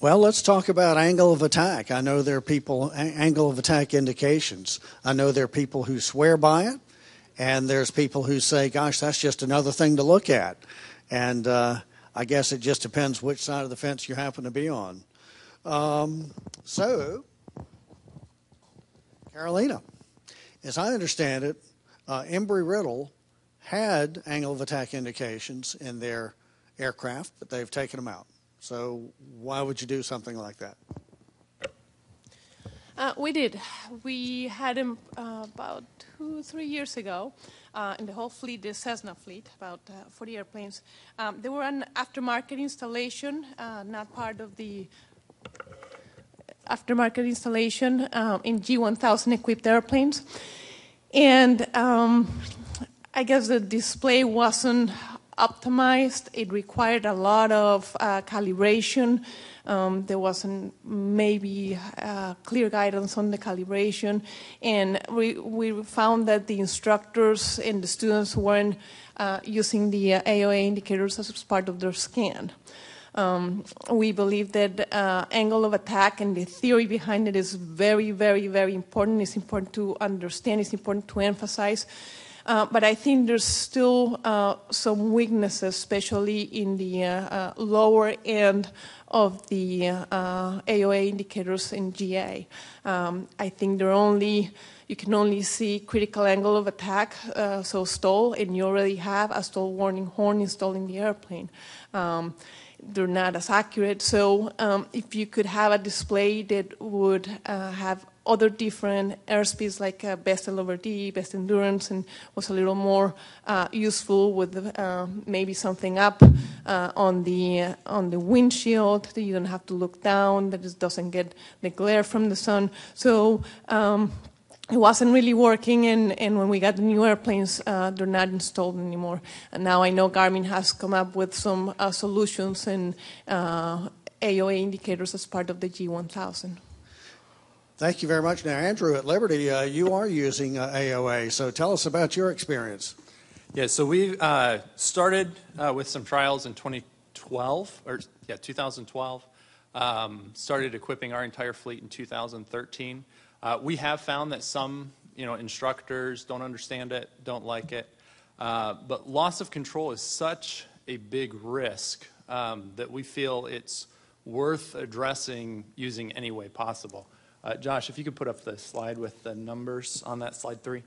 Well, let's talk about angle of attack. I know there are people, angle of attack indications. I know there are people who swear by it, and there's people who say, gosh, that's just another thing to look at. And I guess it just depends which side of the fence you happen to be on. So, Carolina, as I understand it, Embry-Riddle had angle of attack indications in their aircraft, but they've taken them out. So why would you do something like that? We did. We had them about 2-3 years ago in the whole fleet, the Cessna fleet, about 40 airplanes. They were an aftermarket installation, not part of the aftermarket installation in G1000 equipped airplanes. And I guess the display wasn't optimized. It required a lot of calibration. There wasn't maybe clear guidance on the calibration. And we found that the instructors and the students weren't using the AOA indicators as part of their scan. We believe that angle of attack and the theory behind it is very, very, very important. It's important to understand. It's important to emphasize. But I think there's still some weaknesses, especially in the lower end of the AOA indicators in GA. I think you can only see critical angle of attack, so stall, and you already have a stall warning horn installed in the airplane. They're not as accurate. So if you could have a display that would have other different airspeeds like best L over D, best endurance, and was a little more useful with maybe something up on the windshield that you don't have to look down, that it doesn't get the glare from the sun. So it wasn't really working, and when we got the new airplanes, they're not installed anymore. And now I know Garmin has come up with some solutions and AOA indicators as part of the G1000. Thank you very much. Now, Andrew, at Liberty, you are using AOA, so tell us about your experience. Yeah, so we started with some trials in 2012. Started equipping our entire fleet in 2013. We have found that some, instructors don't understand it, don't like it, but loss of control is such a big risk that we feel it's worth addressing using any way possible. Josh, if you could put up the slide with the numbers on that, slide 3.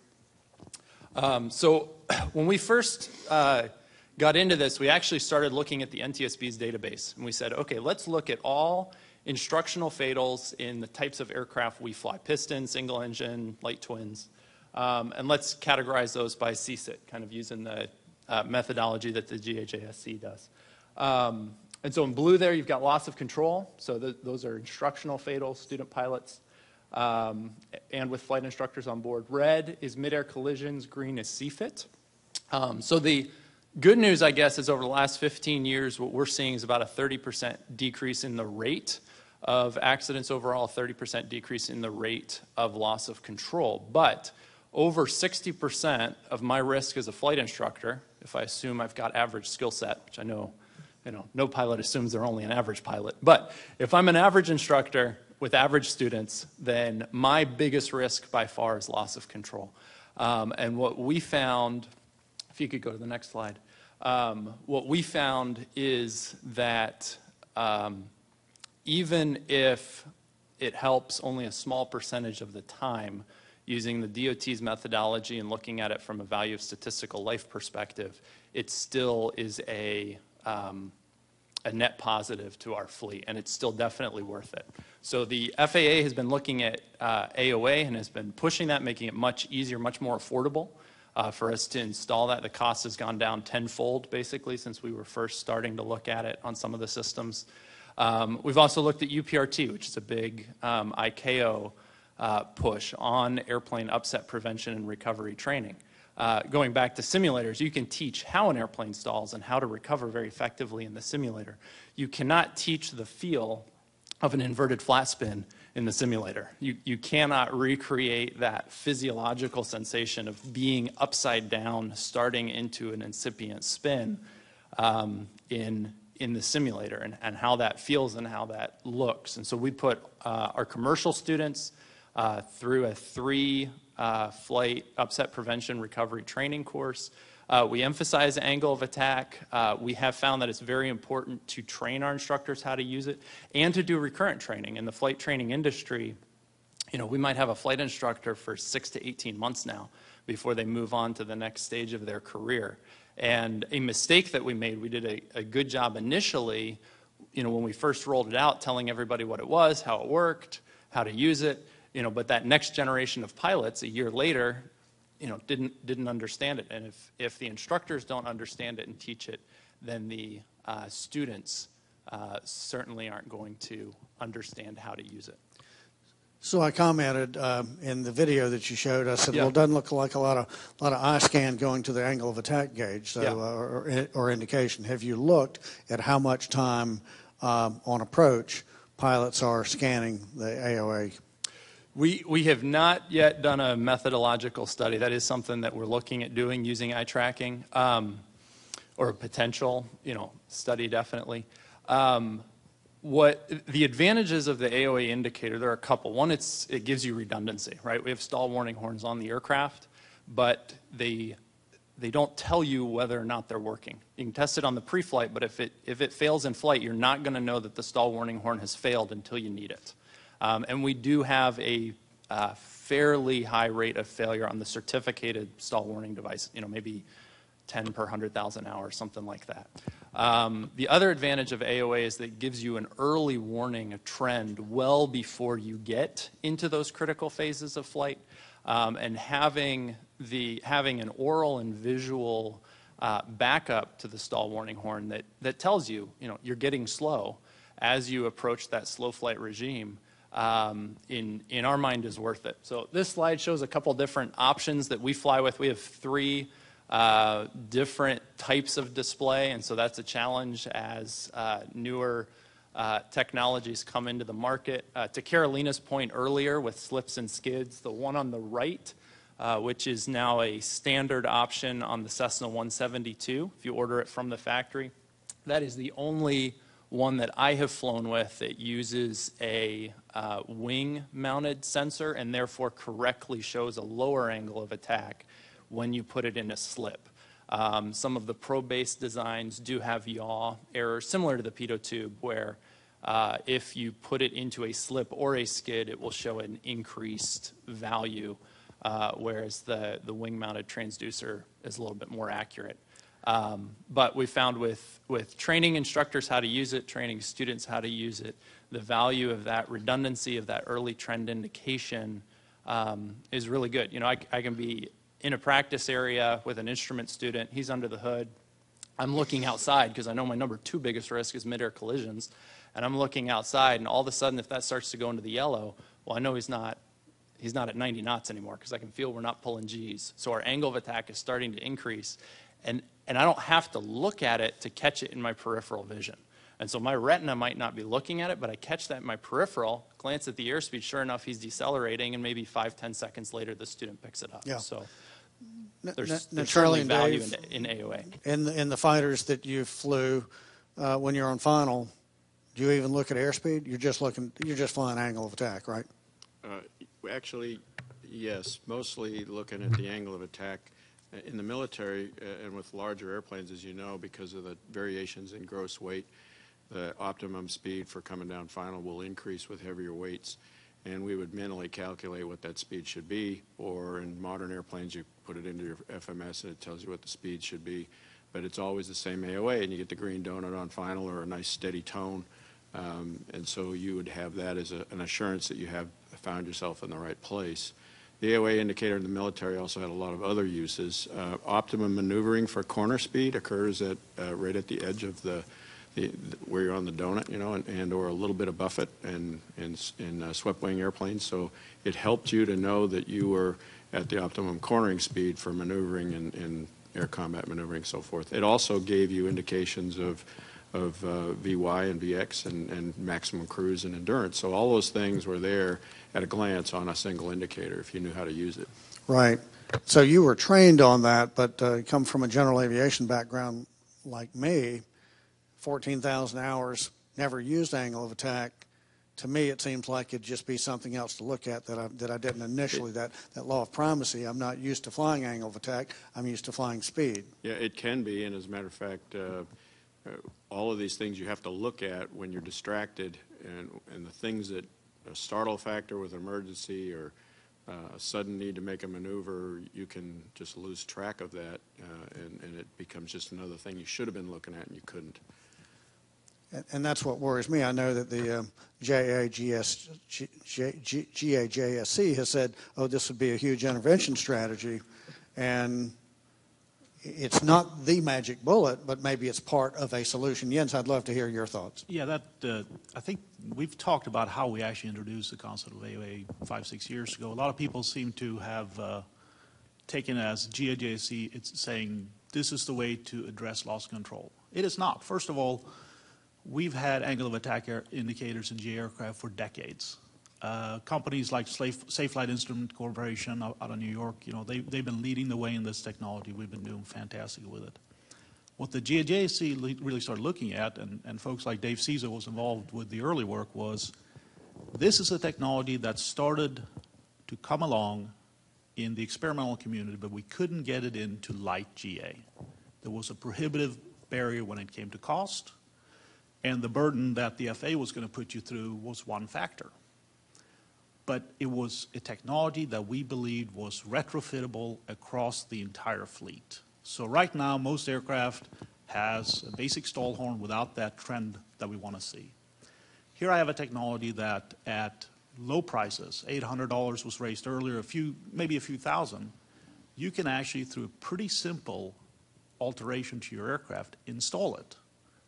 So when we first got into this, we actually started looking at the NTSB's database. And we said, okay, let's look at all instructional fatals in the types of aircraft we fly, piston, single engine, light twins. And let's categorize those by CSIT, kind of using the methodology that the GHASC does. And so in blue there, you've got loss of control. So those are instructional fatals, student pilots, and with flight instructors on board. Red is midair collisions, green is CFIT. So the good news, I guess, is over the last 15 years, what we're seeing is about a 30% decrease in the rate of accidents overall, a 30% decrease in the rate of loss of control. But over 60% of my risk as a flight instructor, if I assume I've got average skill set, which I know, no pilot assumes they're only an average pilot. But if I'm an average instructor with average students, then my biggest risk by far is loss of control. And what we found, if you could go to the next slide, what we found is that even if it helps only a small percentage of the time using the DOT's methodology and looking at it from a value of statistical life perspective, it still is a net positive to our fleet, and it's still definitely worth it. So the FAA has been looking at AOA and has been pushing that, making it much easier, much more affordable for us to install that. The cost has gone down tenfold, basically, since we were first starting to look at it on some of the systems. We've also looked at UPRT, which is a big ICAO push on airplane upset prevention and recovery training. Going back to simulators, you can teach how an airplane stalls and how to recover very effectively in the simulator. You cannot teach the feel of an inverted flat spin in the simulator. You cannot recreate that physiological sensation of being upside down, starting into an incipient spin in in the simulator and how that feels and how that looks. And so we put our commercial students through a 3-flight upset prevention recovery training course. We emphasize angle of attack. We have found that it's very important to train our instructors how to use it and to do recurrent training. In the flight training industry, we might have a flight instructor for 6 to 18 months now before they move on to the next stage of their career. And a mistake that we made, we did a good job initially, when we first rolled it out, telling everybody what it was, how it worked, how to use it, but that next generation of pilots a year later, didn't understand it. And if the instructors don't understand it and teach it, then the students certainly aren't going to understand how to use it. So I commented in the video that you showed. I said, Yeah. "Well, it doesn't look like a lot of eye scan going to the angle of attack gauge, so, Yeah. or indication." Have you looked at how much time on approach pilots are scanning the AOA? We have not yet done a methodological study. That is something that we're looking at doing using eye tracking, or a potential study definitely. What the advantages of the AOA indicator, there are a couple. One, it gives you redundancy, right? We have stall warning horns on the aircraft, but they don't tell you whether or not they're working. You can test it on the pre-flight, but if it fails in flight, you're not going to know that the stall warning horn has failed until you need it. And we do have a fairly high rate of failure on the certificated stall warning device, maybe 10 per 100,000 hours, something like that. The other advantage of AOA is that it gives you an early warning, a trend, well before you get into those critical phases of flight. And having an oral and visual backup to the stall warning horn that tells you, you're getting slow as you approach that slow flight regime, in our mind is worth it. So this slide shows a couple different options that we fly with. We have 3 different types of display, and so that's a challenge as newer technologies come into the market. To Carolina's point earlier with slips and skids, the one on the right, which is now a standard option on the Cessna 172, if you order it from the factory, that is the only one that I have flown with that uses a wing-mounted sensor and therefore correctly shows a lower angle of attack when you put it in a slip. Some of the pro-based designs do have yaw errors, similar to the pitot tube, where if you put it into a slip or a skid, it will show an increased value, whereas the wing-mounted transducer is a little bit more accurate. But we found with training instructors how to use it, training students how to use it, the value of that redundancy, of that early trend indication is really good. I can be in a practice area with an instrument student. He's under the hood. I'm looking outside because I know my number 2 biggest risk is mid-air collisions. And I'm looking outside, and all of a sudden, if that starts to go into the yellow, well, I know he's not at 90 knots anymore because I can feel we're not pulling G's. So our angle of attack is starting to increase. And I don't have to look at it to catch it in my peripheral vision. And so my retina might not be looking at it, but I catch that in my peripheral, glance at the airspeed, sure enough, he's decelerating, and maybe 5-10 seconds later, the student picks it up. Yeah. So There's certainly value in AOA. In the fighters that you flew, when you're on final, do you even look at airspeed? You're just flying angle of attack, right? Actually, yes, mostly looking at the angle of attack. In the military and with larger airplanes, as you know, because of the variations in gross weight, the optimum speed for coming down final will increase with heavier weights. And we would mentally calculate what that speed should be, or in modern airplanes, you put it into your FMS and it tells you what the speed should be. But it's always the same AOA, and you get the green donut on final or a nice steady tone. And so you would have that as an assurance that you have found yourself in the right place. The AOA indicator in the military also had a lot of other uses. Optimum maneuvering for corner speed occurs at right at the edge of where you're on the donut, and or a little bit of buffet in swept wing airplanes. So it helped you to know that you were at the optimum cornering speed for maneuvering and air combat maneuvering and so forth. It also gave you indications of VY and VX and maximum cruise and endurance. So all those things were there at a glance on a single indicator if you knew how to use it. Right. So you were trained on that, but come from a general aviation background like me, 14,000 hours, never used angle of attack. To me, it seems like it'd just be something else to look at that I didn't initially. That law of primacy. I'm not used to flying angle of attack. I'm used to flying speed. Yeah, it can be, and as a matter of fact, all of these things you have to look at when you're distracted, and the things that a startle factor with emergency or a sudden need to make a maneuver, you can just lose track of that, and it becomes just another thing you should have been looking at and you couldn't. And that's what worries me. I know that the GAJSC has said, oh, this would be a huge intervention strategy. And it's not the magic bullet, but maybe it's part of a solution. Jens, I'd love to hear your thoughts. Yeah, I think we've talked about how we actually introduced the concept of AOA 5-6 years ago. A lot of people seem to have taken it as GAJSC, it's saying this is the way to address loss control. It is not. First of all, we've had angle of attack indicators in GA aircraft for decades. Companies like Safe Flight Instrument Corporation out of New York, they've been leading the way in this technology. We've been doing fantastic with it. What the GAJSC really started looking at, and folks like Dave Caesar was involved with the early work, was this is a technology that started to come along in the experimental community, but we couldn't get it into light GA. There was a prohibitive barrier when it came to cost, and the burden that the FAA was going to put you through was one factor. But it was a technology that we believed was retrofittable across the entire fleet. So right now, most aircraft has a basic stall horn without that trend that we want to see. Here I have a technology that at low prices, $800 was raised earlier, maybe a few thousand, you can actually, through a pretty simple alteration to your aircraft, install it.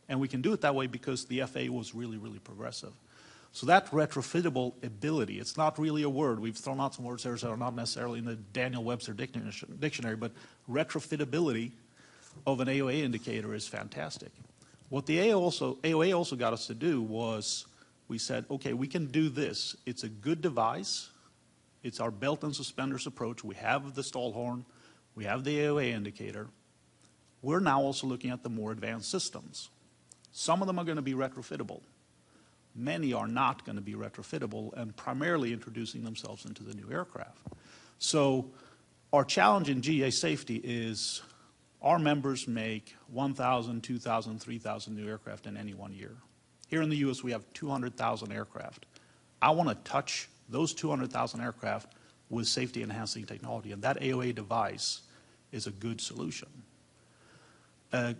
And we can do it that way because the FAA was really, really progressive. So that retrofittable ability, it's not really a word. We've thrown out some words there that are not necessarily in the Daniel Webster dictionary, but retrofittability of an AOA indicator is fantastic. What the AOA also got us to do was we said, okay, we can do this. It's a good device. It's our belt and suspenders approach. We have the stall horn. We have the AOA indicator. We're now also looking at the more advanced systems. Some of them are going to be retrofittable. Many are not going to be retrofittable and primarily introducing themselves into the new aircraft. So our challenge in GA safety is our members make 1,000, 2,000, 3,000 new aircraft in any one year. Here in the U.S., we have 200,000 aircraft. I want to touch those 200,000 aircraft with safety-enhancing technology, and that AOA device is a good solution.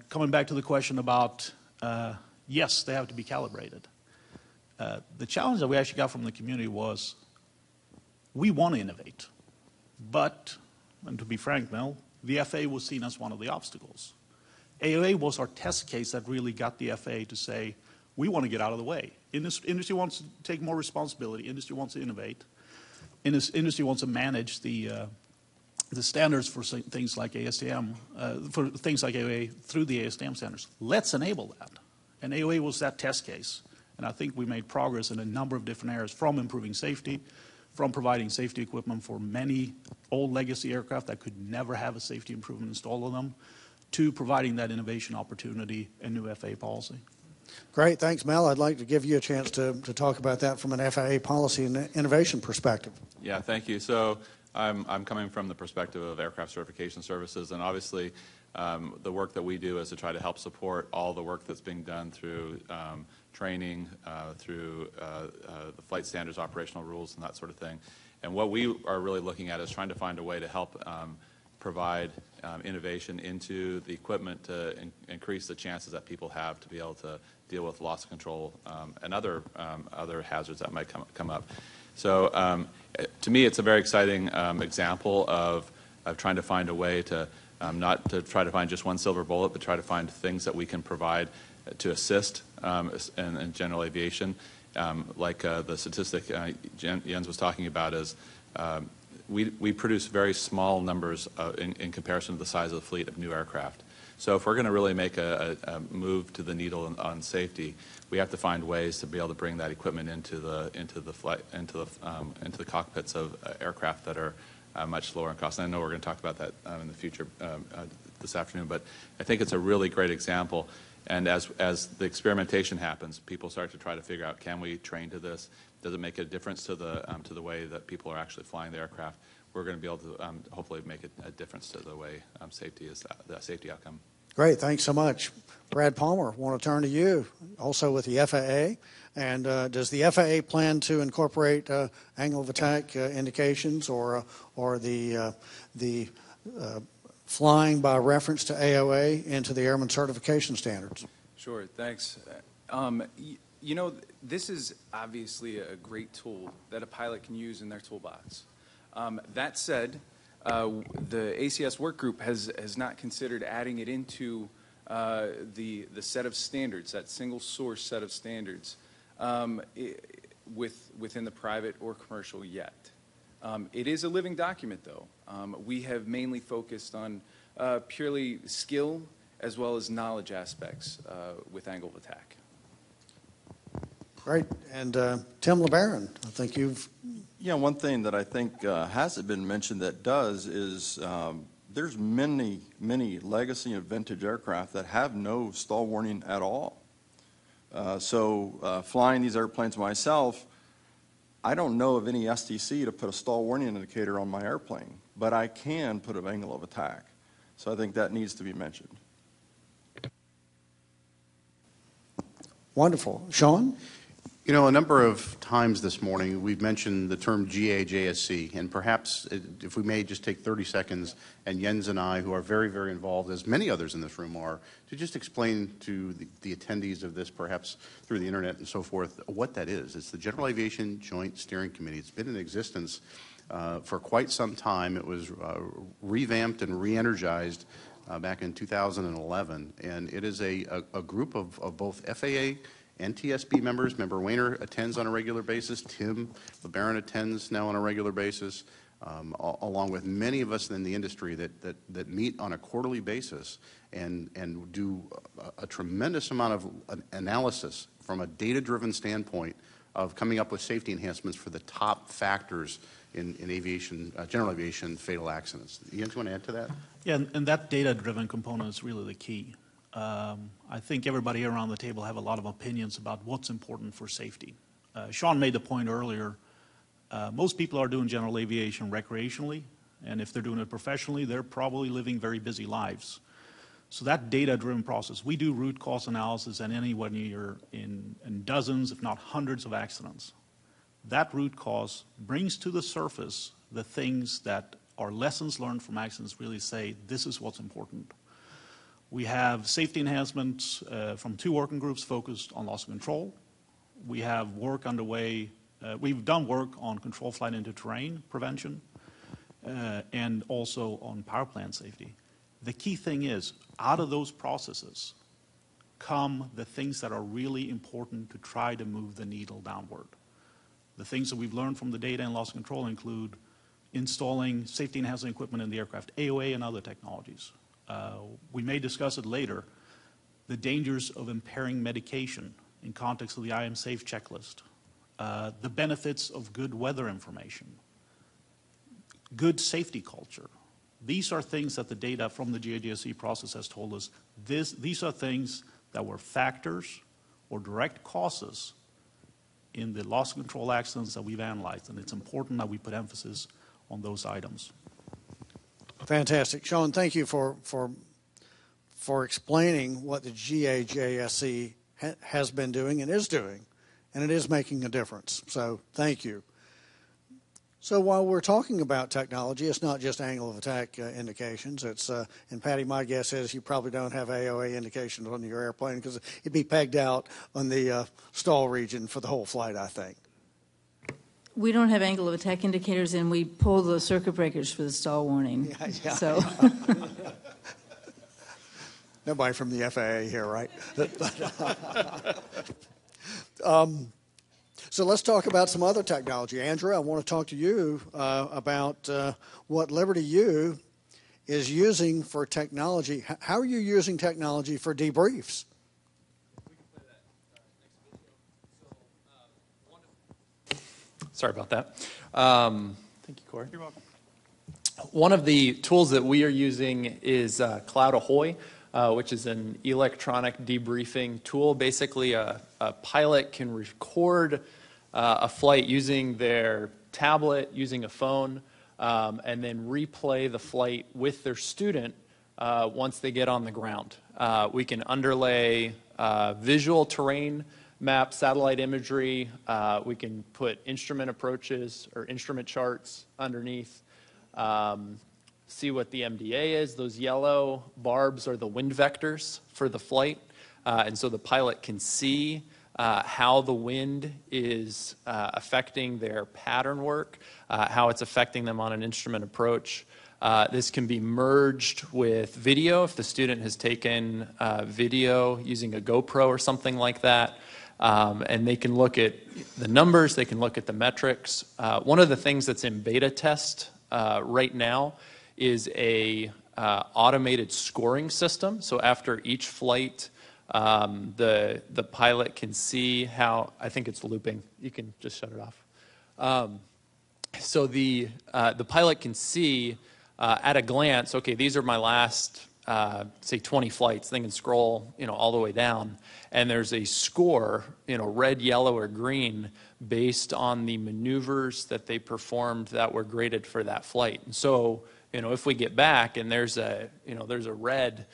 Coming back to the question about, yes, they have to be calibrated. The challenge that we actually got from the community was we want to innovate, but, and to be frank, Mel, the FAA was seen as one of the obstacles. AOA was our test case that really got the FAA to say, we want to get out of the way. Industry wants to take more responsibility. Industry wants to innovate. Industry wants to manage the standards for things like ASTM, for things like AOA through the ASTM standards. Let's enable that. And AOA was that test case. And I think we made progress in a number of different areas, from improving safety, from providing safety equipment for many old legacy aircraft that could never have a safety improvement installed on them, to providing that innovation opportunity and new FAA policy. Great, thanks, Mel. I'd like to give you a chance to talk about that from an FAA policy and innovation perspective. Yeah, thank you. So I'm coming from the perspective of aircraft certification services, and obviously the work that we do is to try to help support all the work that's being done through training, through the flight standards, operational rules, and that sort of thing. And what we are really looking at is trying to find a way to help provide innovation into the equipment to increase the chances that people have to be able to deal with loss of control and other hazards that might come up. So to me, it's a very exciting example of trying to find a way to not to try to find just one silver bullet, but try to find things that we can provide to assist in general aviation. Like the statistic Jens was talking about is we produce very small numbers in comparison to the size of the fleet of new aircraft. So if we're going to really make a move to the needle on safety, we have to find ways to be able to bring that equipment into the cockpits of aircraft that are much lower in cost. And I know we're going to talk about that in the future this afternoon, but I think it's a really great example. And as the experimentation happens, people start to try to figure out, can we train to this? Does it make a difference to the way that people are actually flying the aircraft? We're going to be able to hopefully make a difference to the way safety is the safety outcome. Great, thanks so much. Brad Palmer, want to turn to you, also with the FAA. And does the FAA plan to incorporate angle of attack indications or the flying by reference to AOA into the airman certification standards? Sure, thanks. You know, this is obviously a great tool that a pilot can use in their toolbox. That said, the ACS work group has not considered adding it into the set of standards, that single source set of standards, within the private or commercial yet. It is a living document, though. We have mainly focused on purely skill as well as knowledge aspects with angle of attack. Great. And Tim LeBaron, I think you've... Yeah, one thing that I think hasn't been mentioned that does is there's many legacy and vintage aircraft that have no stall warning at all. So flying these airplanes myself, I don't know of any STC to put a stall warning indicator on my airplane, but I can put an angle of attack. So I think that needs to be mentioned. Wonderful. Sean? You know, a number of times this morning we've mentioned the term GAJSC, and perhaps if we may just take 30 seconds, and Jens and I, who are very, very involved, as many others in this room are, to just explain to the attendees of this, perhaps through the internet and so forth, what that is. It's the General Aviation Joint Steering Committee. It's been in existence for quite some time. It was revamped and re-energized back in 2011, and it is a group of both FAA NTSB members. Member Wayner attends on a regular basis. Tim LeBaron attends now on a regular basis, along with many of us in the industry that meet on a quarterly basis and do a tremendous amount of analysis from a data-driven standpoint of coming up with safety enhancements for the top factors in aviation, general aviation fatal accidents. Jens, you want to add to that? Yeah, and that data-driven component is really the key. I think everybody around the table have a lot of opinions about what's important for safety. Sean made the point earlier, most people are doing general aviation recreationally, and if they're doing it professionally, they're probably living very busy lives. So that data-driven process, we do root cause analysis at any one year in dozens, if not hundreds of accidents. That root cause brings to the surface the things that are lessons learned from accidents, really say, this is what's important. We have safety enhancements from 2 working groups focused on loss of control. We have work underway. We've done work on control flight into terrain prevention and also on power plant safety. The key thing is, out of those processes come the things that are really important to try to move the needle downward. The things that we've learned from the data and loss of control include installing safety enhancing equipment in the aircraft, AOA and other technologies. We may discuss it later, the dangers of impairing medication in context of the I Am Safe checklist, the benefits of good weather information, good safety culture. These are things that the data from the GAJSC process has told us. These are things that were factors or direct causes in the loss of control accidents that we've analyzed, and it's important that we put emphasis on those items. Fantastic. Sean, thank you for explaining what the GAJSC has been doing and is doing, and it is making a difference. So thank you. So while we're talking about technology, it's not just angle of attack indications. It's and Patty, my guess is you probably don't have AOA indications on your airplane because it'd be pegged out on the stall region for the whole flight, I think. We don't have angle of attack indicators, and we pull the circuit breakers for the stall warning. Yeah. So. Nobody from the FAA here, right? So let's talk about some other technology. Andrew, I want to talk to you about what Liberty U is using for technology. How are you using technology for debriefs? Sorry about that. Thank you, Corey. You're welcome. One of the tools that we are using is Cloud Ahoy. which is an electronic debriefing tool. Basically, a pilot can record a flight using their tablet, using a phone, and then replay the flight with their student once they get on the ground. We can underlay visual terrain map, satellite imagery. We can put instrument approaches or instrument charts underneath. See what the MDA is. Those yellow barbs are the wind vectors for the flight. And so the pilot can see how the wind is affecting their pattern work, how it's affecting them on an instrument approach. This can be merged with video if the student has taken video using a GoPro or something like that. And they can look at the numbers, they can look at the metrics. One of the things that's in beta test right now is a automated scoring system. So after each flight, the pilot can see how, I think it's looping. You can just shut it off. So the pilot can see at a glance, okay, these are my last, say 20 flights. They can scroll, all the way down. And there's a score, red, yellow, or green based on the maneuvers that they performed that were graded for that flight. And so, if we get back and there's a red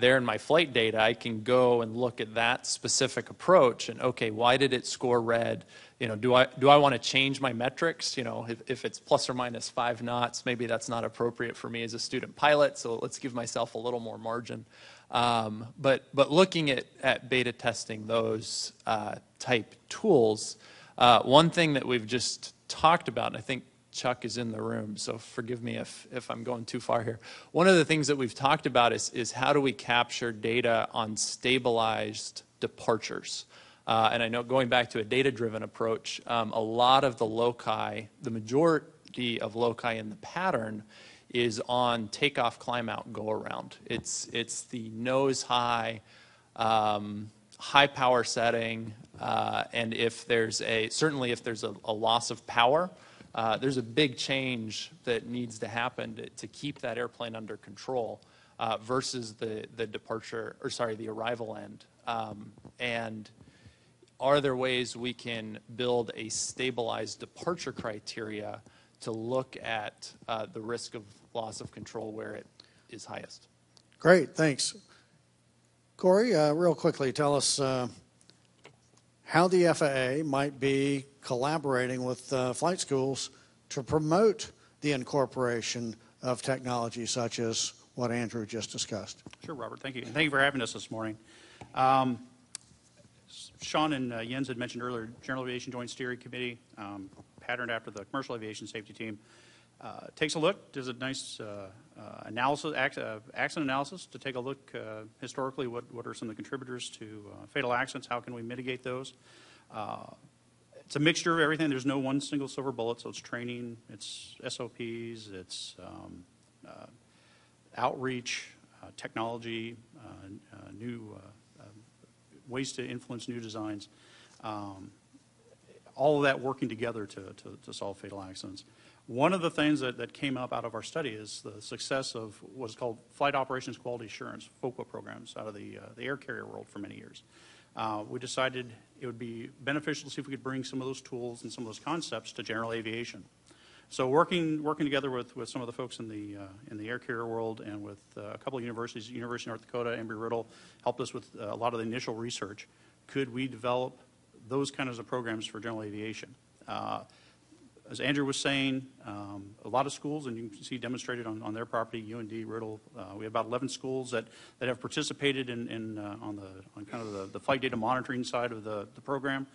there in my flight data, I can go and look at that specific approach and, okay, why did it score red? Do I want to change my metrics? If it's plus or minus 5 knots, maybe that's not appropriate for me as a student pilot, so let's give myself a little more margin. But looking at beta testing those type tools, one thing that we've just talked about, and I think Chuck is in the room, so forgive me if I'm going too far here. One of the things that we've talked about is how do we capture data on stabilized departures? And I know going back to a data-driven approach, a lot of the loci, the majority of loci in the pattern is on takeoff, climb out, go around. It's the nose high, high power setting, and if there's certainly if there's a loss of power, there's a big change that needs to happen to keep that airplane under control versus the departure, or sorry, the arrival end. And are there ways we can build a stabilized departure criteria to look at the risk of loss of control where it is highest? Great, thanks. Corey, real quickly, tell us how the FAA might be collaborating with flight schools to promote the incorporation of technology such as what Andrew just discussed. Sure, Robert. Thank you. And thank you for having us this morning. Sean and Jens had mentioned earlier, General Aviation Joint Steering Committee, patterned after the Commercial Aviation Safety Team, takes a look, does a nice analysis, accident analysis to take a look historically what are some of the contributors to fatal accidents, how can we mitigate those. It's a mixture of everything. There's no one single silver bullet, so it's training, it's SOPs, it's outreach, technology, new ways to influence new designs, all of that working together to solve fatal accidents. One of the things that came up out of our study is the success of what's called Flight Operations Quality Assurance, FOQA programs, out of the air carrier world for many years. We decided it would be beneficial to see if we could bring some of those tools and some of those concepts to general aviation. So working together with some of the folks in the air carrier world and with a couple of universities, University of North Dakota, Embry-Riddle, helped us with a lot of the initial research. Could we develop those kinds of programs for general aviation? As Andrew was saying, a lot of schools, and you can see demonstrated on their property, UND, Riddle, we have about 11 schools that have participated on kind of the flight data monitoring side of the program.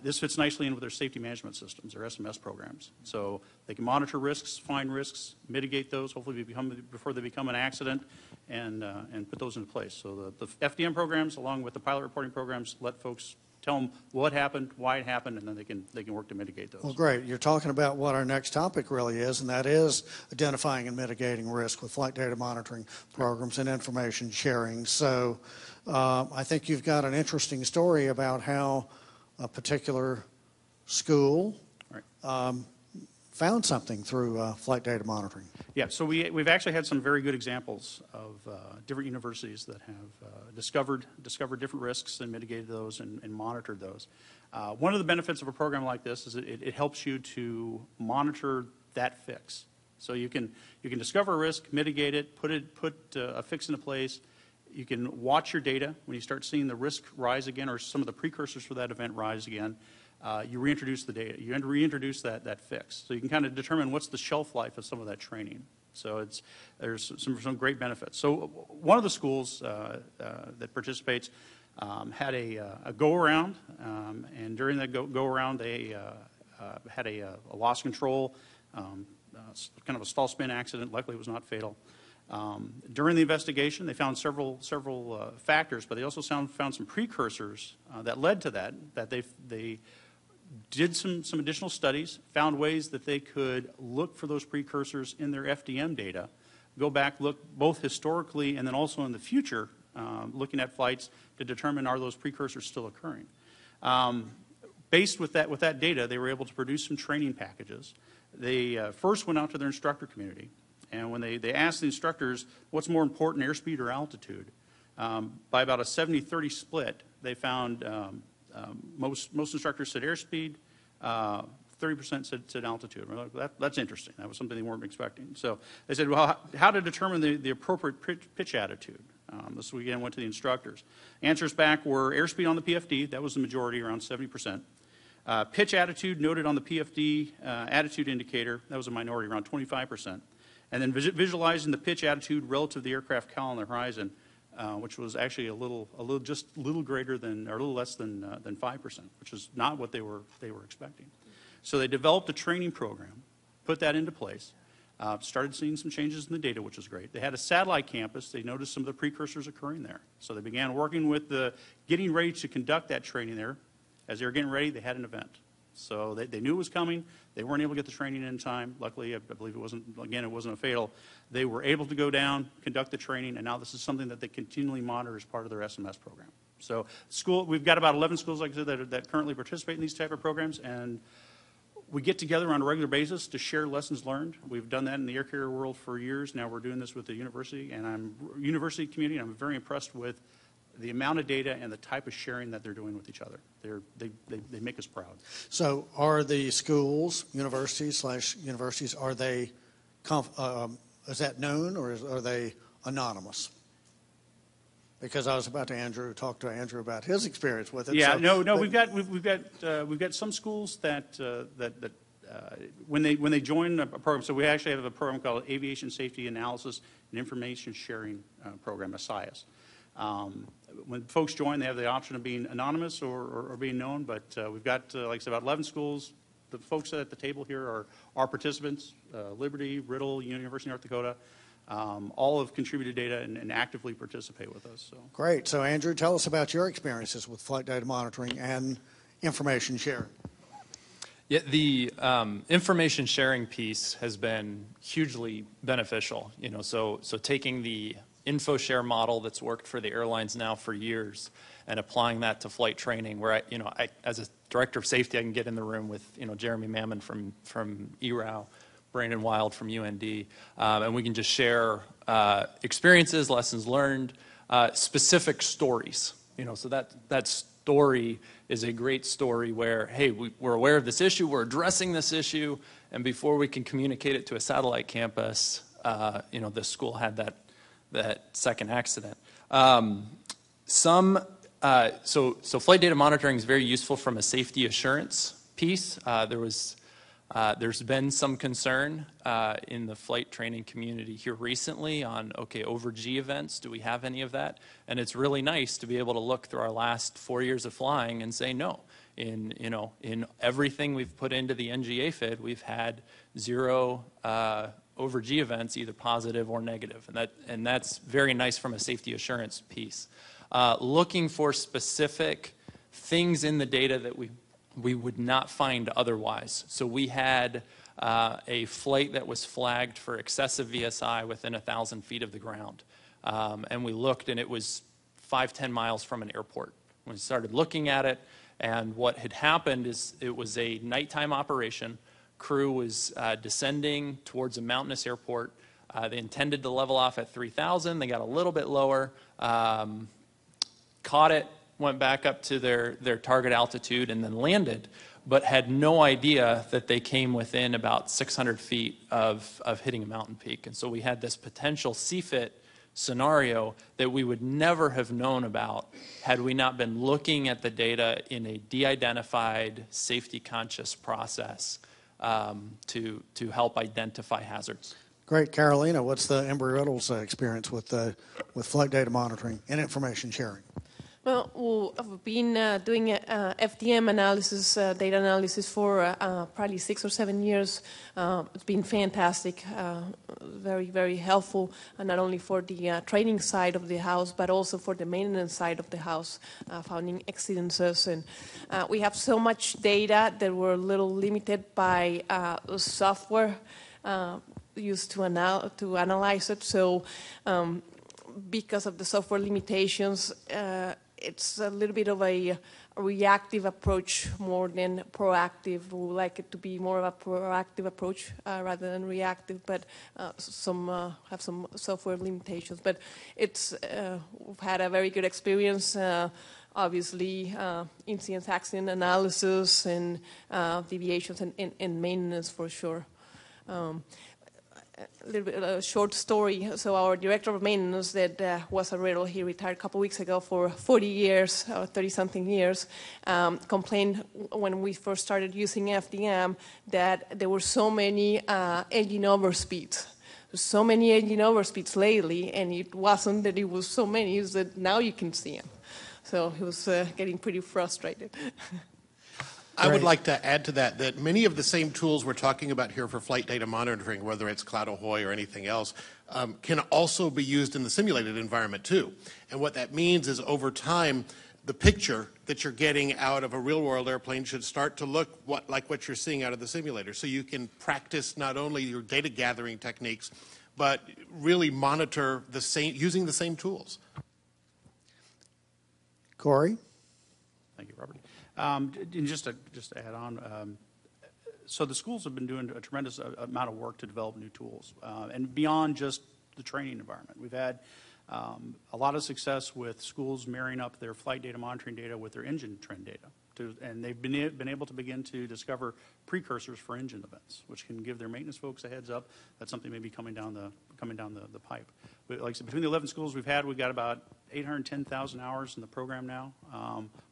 This fits nicely in with their safety management systems, their SMS programs. So they can monitor risks, find risks, mitigate those, hopefully before they become an accident, and put those into place. So the FDM programs, along with the pilot reporting programs, let folks tell them what happened, why it happened, and then they can work to mitigate those. Well, great. You're talking about what our next topic really is, and that is identifying and mitigating risk with flight data monitoring programs and information sharing. So I think you've got an interesting story about how a particular school found something through flight data monitoring. Yeah, so we've actually had some very good examples of different universities that have discovered different risks and mitigated those and monitored those. One of the benefits of a program like this is it helps you to monitor that fix. So you can discover a risk, mitigate it, put a fix into place. You can watch your data when you start seeing the risk rise again or some of the precursors for that event rise again. You reintroduce the data. You reintroduce that fix. So you can kind of determine what's the shelf life of some of that training. So there's some great benefits. So one of the schools that participates had a go-around, and during that go-around they had a loss control, kind of a stall spin accident. Luckily it was not fatal. During the investigation, they found several factors, but they also found some precursors that led to that they did some additional studies, found ways that they could look for those precursors in their FDM data, go back, look both historically and then also in the future, looking at flights to determine are those precursors still occurring. Based with that data, they were able to produce some training packages. They first went out to their instructor community, and when they asked the instructors what's more important, airspeed or altitude, by about a 70-30 split, they found most instructors said airspeed, 30% said altitude. We're like, that's interesting. That was something they weren't expecting. So they said, well, how to determine the appropriate pitch attitude? This weekend went to the instructors. Answers back were airspeed on the PFD. That was the majority, around 70%. Pitch attitude noted on the PFD attitude indicator. That was a minority, around 25%. And then visualizing the pitch attitude relative to the aircraft cowl on the horizon, which was actually just a little greater than, or a little less than 5%, which is not what they were expecting. So they developed a training program, put that into place, started seeing some changes in the data, which was great. They had a satellite campus. They noticed some of the precursors occurring there. So they began working with getting ready to conduct that training there. As they were getting ready, they had an event. So they knew it was coming. They weren't able to get the training in time. Luckily, I believe it wasn't a fatal. They were able to go down, conduct the training, and now this is something that they continually monitor as part of their SMS program. So we've got about 11 schools, like I said, that currently participate in these type of programs, and we get together on a regular basis to share lessons learned. We've done that in the air carrier world for years. Now we're doing this with the university, and university community. I'm very impressed with the amount of data and the type of sharing that they're doing with each other. They make us proud. So are the schools, universities, are they, is that known or are they anonymous? Because I was about to talk to Andrew about his experience with it. Yeah, so, we've got some schools that when they join a program. So we actually have a program called Aviation Safety Analysis and Information Sharing Program, ASIAS. When folks join, they have the option of being anonymous or being known, but we've got, like I said, about 11 schools. The folks at the table here are our participants, Liberty, Riddle, University of North Dakota. All have contributed data and actively participate with us. So. Great. So, Andrew, tell us about your experiences with flight data monitoring and information sharing. Yeah, the information sharing piece has been hugely beneficial. So taking the InfoShare model that's worked for the airlines now for years and applying that to flight training, where I as a director of safety, I can get in the room with Jeremy Mammon from ERAU, Brandon Wild from UND, and we can just share experiences, lessons learned, specific stories. So that story is a great story where, hey, we're aware of this issue, we're addressing this issue, and before we can communicate it to a satellite campus, the school had that second accident. So flight data monitoring is very useful from a safety assurance piece. There's been some concern in the flight training community here recently on, over G events, do we have any of that? And it's really nice to be able to look through our last 4 years of flying and say no. In everything we've put into the NGA FID, we've had 0 over G events, either positive or negative, and that's very nice from a safety assurance piece. Looking for specific things in the data that we would not find otherwise. So we had a flight that was flagged for excessive VSI within 1,000 feet of the ground, and we looked, and it was 5-10 miles from an airport. We started looking at it, and what had happened is it was a nighttime operation crew was descending towards a mountainous airport. They intended to level off at 3,000. They got a little bit lower, caught it, went back up to their target altitude, and then landed, but had no idea that they came within about 600 feet of hitting a mountain peak. And so we had this potential CFIT scenario that we would never have known about had we not been looking at the data in a de-identified, safety-conscious process to help identify hazards. Great. Carolina, what's the Embry-Riddle's experience with flight data monitoring and information sharing? Well, I've been doing FDM analysis, data analysis for probably 6 or 7 years. It's been fantastic, very, very helpful, not only for the training side of the house, but also for the maintenance side of the house, finding exceedances. And we have so much data that we're a little limited by software used to analyze it. So because of the software limitations, it's a little bit of a reactive approach more than proactive. We would like it to be more of a proactive approach rather than reactive, but have some software limitations. But we've had a very good experience. Obviously, incident accident analysis and deviations and maintenance for sure. A little bit a short story. So our director of maintenance that was a Riddle, he retired a couple weeks ago for 40 years, 30-something years, complained when we first started using FDM that there were so many engine overspeeds. So many engine overspeeds lately, and it wasn't that it was so many, it's that now you can see them. So he was getting pretty frustrated. I would like to add to that many of the same tools we're talking about here for flight data monitoring, whether it's Cloud Ahoy or anything else, can also be used in the simulated environment too. And what that means is over time, the picture that you're getting out of a real-world airplane should start to look like what you're seeing out of the simulator. So you can practice not only your data gathering techniques, but really monitor using the same tools. Corey? Thank you, Robert. And just to add on, so the schools have been doing a tremendous amount of work to develop new tools, and beyond just the training environment. We've had a lot of success with schools marrying up their flight data monitoring data with their engine trend data, and they've been able to begin to discover precursors for engine events, which can give their maintenance folks a heads up that something may be coming down the pipe. But like I said, between the 11 schools we've about 810,000 hours in the program now.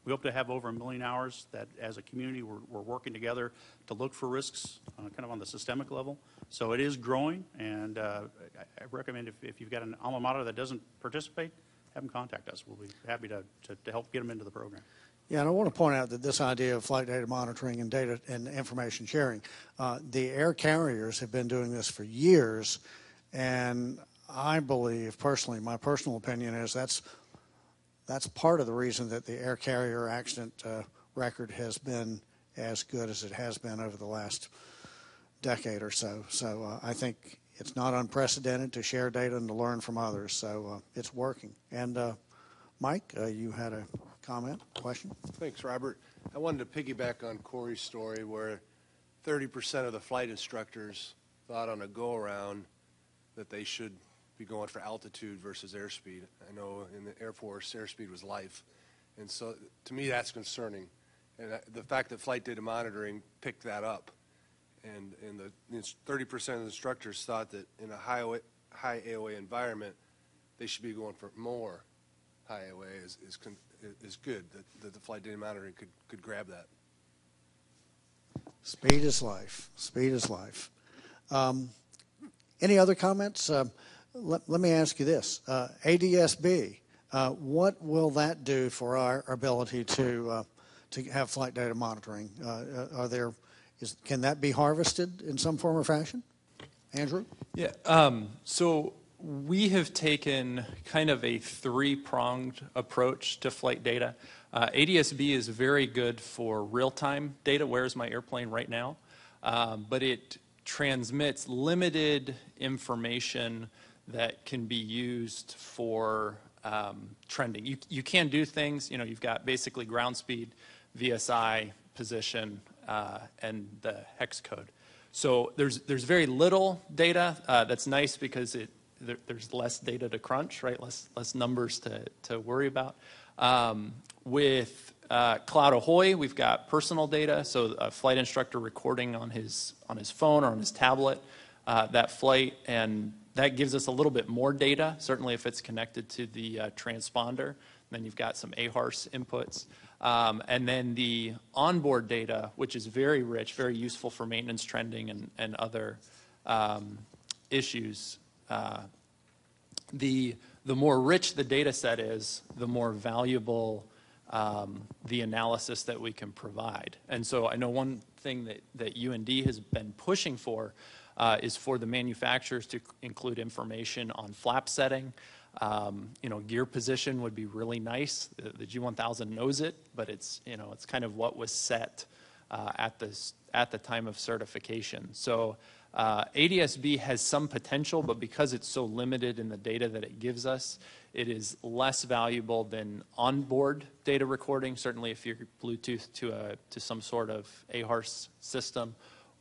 We hope to have over 1 million hours that as a community we're working together to look for risks kind of on the systemic level. So it is growing, and I recommend if you've got an alma mater that doesn't participate, have them contact us. We'll be happy to help get them into the program. Yeah, and I want to point out that this idea of flight data monitoring and data and information sharing, the air carriers have been doing this for years, and I believe, personally, my personal opinion is that's part of the reason that the air carrier accident record has been as good as it has been over the last decade or so. So I think it's not unprecedented to share data and to learn from others. So it's working. And Mike, you had a comment, question? Thanks, Robert. I wanted to piggyback on Corey's story where 30% of the flight instructors thought on a go-around that they should be going for altitude versus airspeed. I know in the Air Force, airspeed was life. And so to me, that's concerning. And the fact that flight data monitoring picked that up, and the 30% of the instructors thought that in a high AOA environment, they should be going for more high AOA is good, that the flight data monitoring could grab that. Speed is life. Speed is life. Any other comments? Let me ask you this. ADSB, what will that do for our ability to have flight data monitoring? Can that be harvested in some form or fashion? Andrew? Yeah. So we have taken kind of a three-pronged approach to flight data. ADSB is very good for real-time data. Where's my airplane right now? But it transmits limited information that can be used for trending. You can do things, you've got basically ground speed, VSI, position, and the hex code. So there's very little data. That's nice because there's less data to crunch, right? Less numbers to worry about. With Cloud Ahoy, we've got personal data, so a flight instructor recording on his phone or on his tablet that flight, and that gives us a little bit more data, certainly if it's connected to the transponder. Then you've got some AHARS inputs. And then the onboard data, which is very rich, very useful for maintenance trending and other issues. The more rich the data set is, the more valuable the analysis that we can provide. And so I know one thing that UND has been pushing for is for the manufacturers to include information on flap setting. Gear position would be really nice. The G1000 knows it, but it's kind of what was set at the time of certification. So ADSB has some potential, but because it's so limited in the data that it gives us, it is less valuable than onboard data recording. Certainly, if you're Bluetooth to some sort of AHARS system,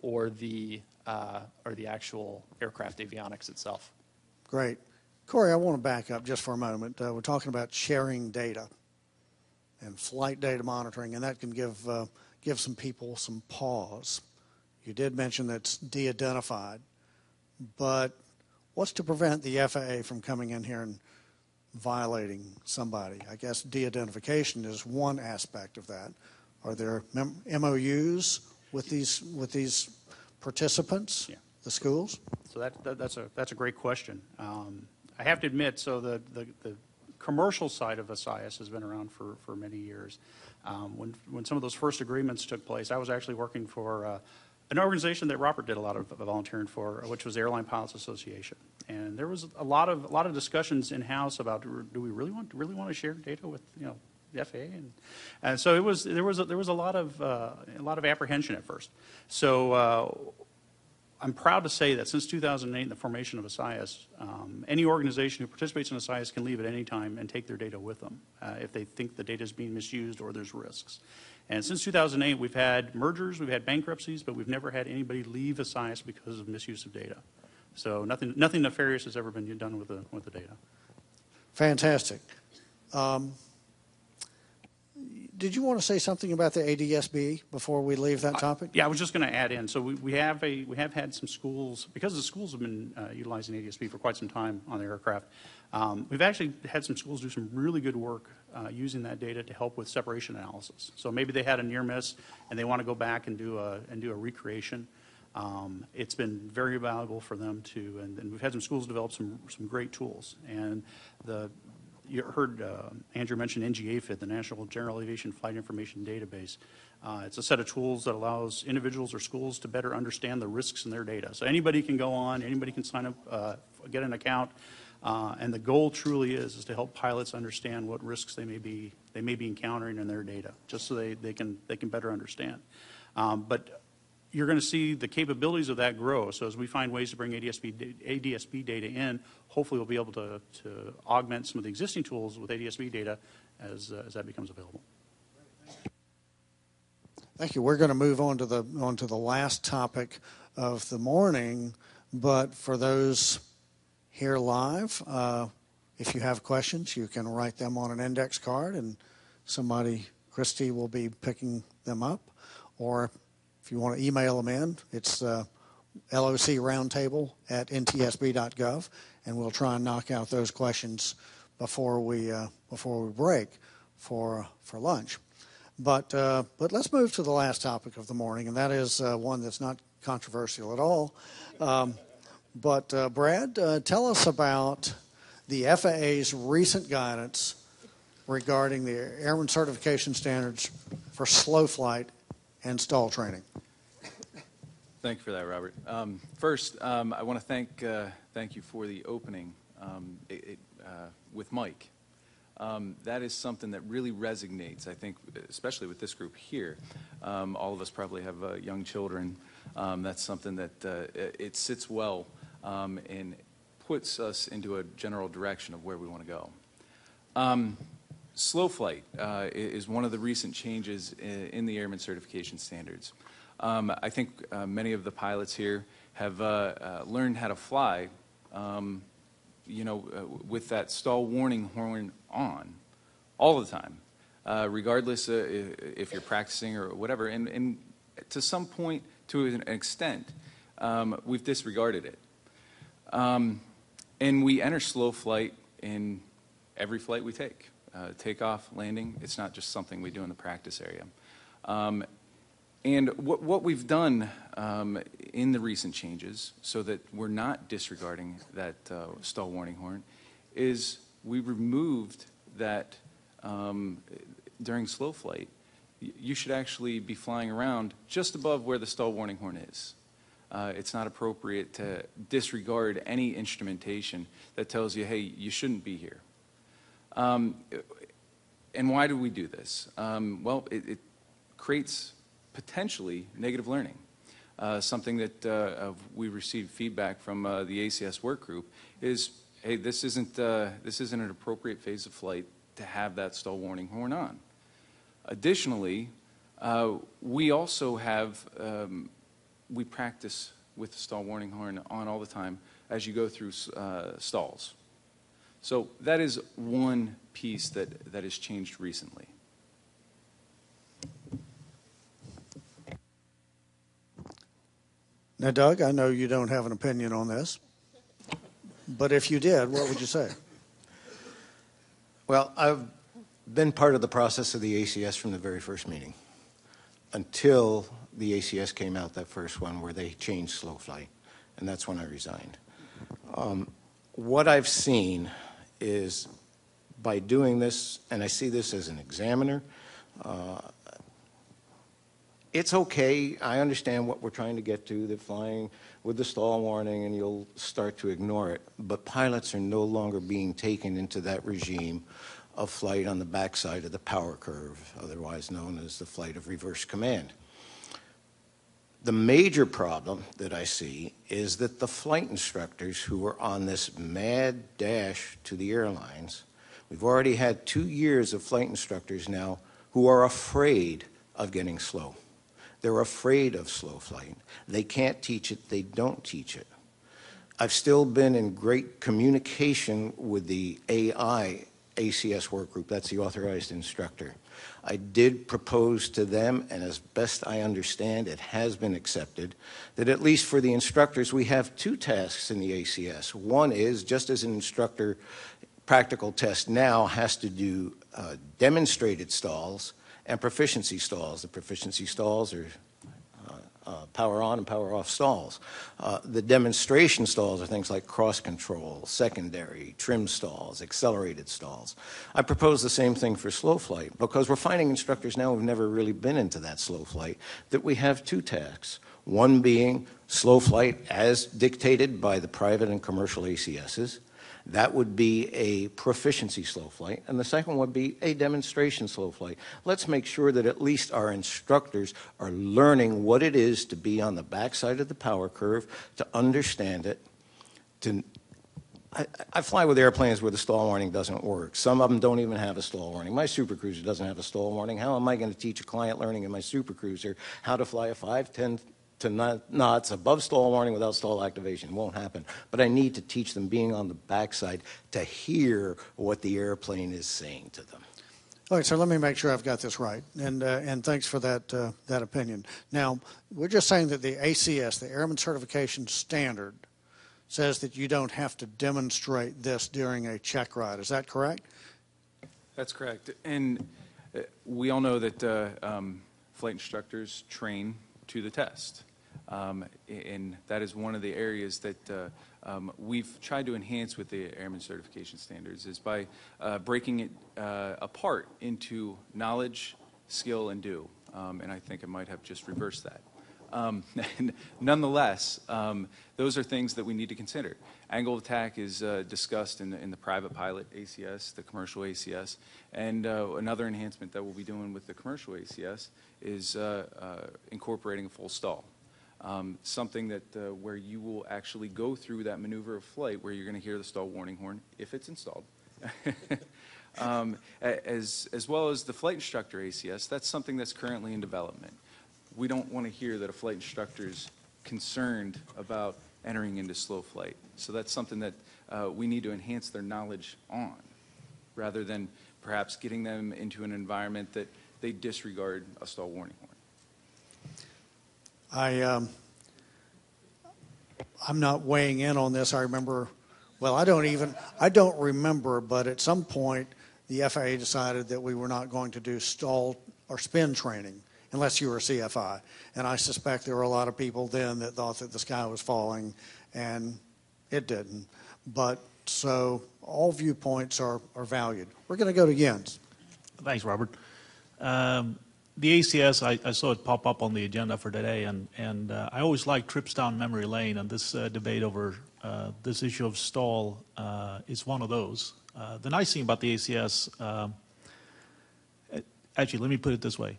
or the actual aircraft avionics itself. Great. Corey, I want to back up just for a moment. We're talking about sharing data and flight data monitoring, and that can give some people some pause. You did mention that's de-identified, but what's to prevent the FAA from coming in here and violating somebody? I guess de-identification is one aspect of that. Are there MOUs with these participants, the schools? So that's a great question. I have to admit, so the commercial side of SIS has been around for many years. When some of those first agreements took place, I was actually working for an organization that Robert did a lot of volunteering for, which was the Airline Pilots Association. And there was a lot of discussions in house about, do we really want to share data with the FAA? And so there was a lot of apprehension at first. So I'm proud to say that since 2008 and the formation of SIS, any organization who participates in SIS can leave at any time and take their data with them if they think the data is being misused or there's risks. And since 2008, we've had mergers, we've had bankruptcies, but we've never had anybody leave SIS because of misuse of data. So nothing nefarious has ever been done with the data. Fantastic. Did you want to say something about the ADSB before we leave that topic? Yeah, I was just going to add in. So we have had some schools, because the schools have been utilizing ADSB for quite some time on their aircraft. We've actually had some schools do some really good work using that data to help with separation analysis. So maybe they had a near miss and they want to go back and do a recreation. It's been very valuable for them to, and we've had some schools develop some great tools. And you heard Andrew mention NGAFID, the National General Aviation Flight Information Database. It's a set of tools that allows individuals or schools to better understand the risks in their data. So anybody can go on, anybody can sign up, get an account, and the goal truly is to help pilots understand what risks they may be encountering in their data, just so they can better understand. But you're going to see the capabilities of that grow. So as we find ways to bring ADSB data in, hopefully we'll be able to augment some of the existing tools with ADSB data as that becomes available. Thank you. We're going to move on to the last topic of the morning, but for those here live, if you have questions, you can write them on an index card, and Christy will be picking them up, or if you want to email them in, it's locroundtable@ntsb.gov, and we'll try and knock out those questions before we break for lunch. But let's move to the last topic of the morning, and that is one that's not controversial at all. But Brad, tell us about the FAA's recent guidance regarding the airman certification standards for slow flight and stall training. Thank you for that, Robert. First, I want to thank you for the opening with Mike. That is something that really resonates, I think, especially with this group here. All of us probably have young children. That's something that it sits well and puts us into a general direction of where we want to go. Slow flight is one of the recent changes in the airman certification standards. I think many of the pilots here have learned how to fly, with that stall warning horn on all the time, regardless if you're practicing or whatever. And to some point, to an extent, we've disregarded it. And we enter slow flight in every flight we take. Takeoff, landing, it's not just something we do in the practice area. And what we've done in the recent changes, so that we're not disregarding that stall warning horn, is we removed that during slow flight. You should actually be flying around just above where the stall warning horn is. It's not appropriate to disregard any instrumentation that tells you, hey, you shouldn't be here. And why do we do this? Well, it creates potentially negative learning. Something that we received feedback from the ACS work group is, hey, this isn't an appropriate phase of flight to have that stall warning horn on. Additionally, we also have, we practice with the stall warning horn on all the time as you go through stalls. So that is one piece that has changed recently. Now, Doug, I know you don't have an opinion on this, but if you did, what would you say? Well, I've been part of the process of the ACS from the very first meeting until the ACS came out, that first one where they changed slow flight, and that's when I resigned. What I've seen is by doing this, and I see this as an examiner, it's okay. I understand what we're trying to get to, the flying with the stall warning, and you'll start to ignore it. But pilots are no longer being taken into that regime of flight on the backside of the power curve, otherwise known as the flight of reverse command. The major problem that I see is that the flight instructors who are on this mad dash to the airlines, we've already had 2 years of flight instructors now who are afraid of getting slow. They're afraid of slow flight. They can't teach it. They don't teach it. I've still been in great communication with the AI ACS work group. That's the authorized instructor. I did propose to them, and as best I understand, it has been accepted, that at least for the instructors, we have 2 tasks in the ACS. One is, just as an instructor practical test now has to do demonstrated stalls and proficiency stalls. The proficiency stalls are power on and power off stalls. The demonstration stalls are things like cross control, secondary, trim stalls, accelerated stalls. I propose the same thing for slow flight because we're finding instructors now who've never really been into that slow flight that we have 2 tasks. One being slow flight as dictated by the private and commercial ACSs. That would be a proficiency slow flight, and the second would be a demonstration slow flight. Let's make sure that at least our instructors are learning what it is to be on the backside of the power curve, to understand it. I fly with airplanes where the stall warning doesn't work. Some of them don't even have a stall warning. My supercruiser doesn't have a stall warning. How am I going to teach a client learning in my supercruiser how to fly a 5, 10 to knots above stall warning without stall activation? It won't happen. But I need to teach them being on the backside to hear what the airplane is saying to them. All right, so let me make sure I've got this right, and thanks for that opinion. Now, we're just saying that the ACS, the Airman Certification Standard, says that you don't have to demonstrate this during a check ride. Is that correct? That's correct. And we all know that flight instructors train to the test. And that is one of the areas that we've tried to enhance with the Airman Certification Standards is by breaking it apart into knowledge, skill, and do. And I think I might have just reversed that. Nonetheless, those are things that we need to consider. Angle of attack is discussed in the private pilot ACS, the commercial ACS, and another enhancement that we'll be doing with the commercial ACS is incorporating a full stall. Something that where you will actually go through that maneuver of flight where you're going to hear the stall warning horn if it's installed. As well as the flight instructor ACS, that's something that's currently in development. we don't want to hear that a flight instructor is concerned about entering into slow flight. So that's something that we need to enhance their knowledge on, rather than perhaps getting them into an environment that they disregard a stall warning horn. I'm not weighing in on this. I remember, well, I don't remember, but at some point the FAA decided that we were not going to do stall or spin training unless you were a CFI. And I suspect there were a lot of people then that thought that the sky was falling, and it didn't. But so all viewpoints are valued. We're going to go to Jens. Thanks, Robert. The ACS, I saw it pop up on the agenda for today, and I always like trips down memory lane, and this debate over this issue of stall is one of those. The nice thing about the ACS, actually, let me put it this way.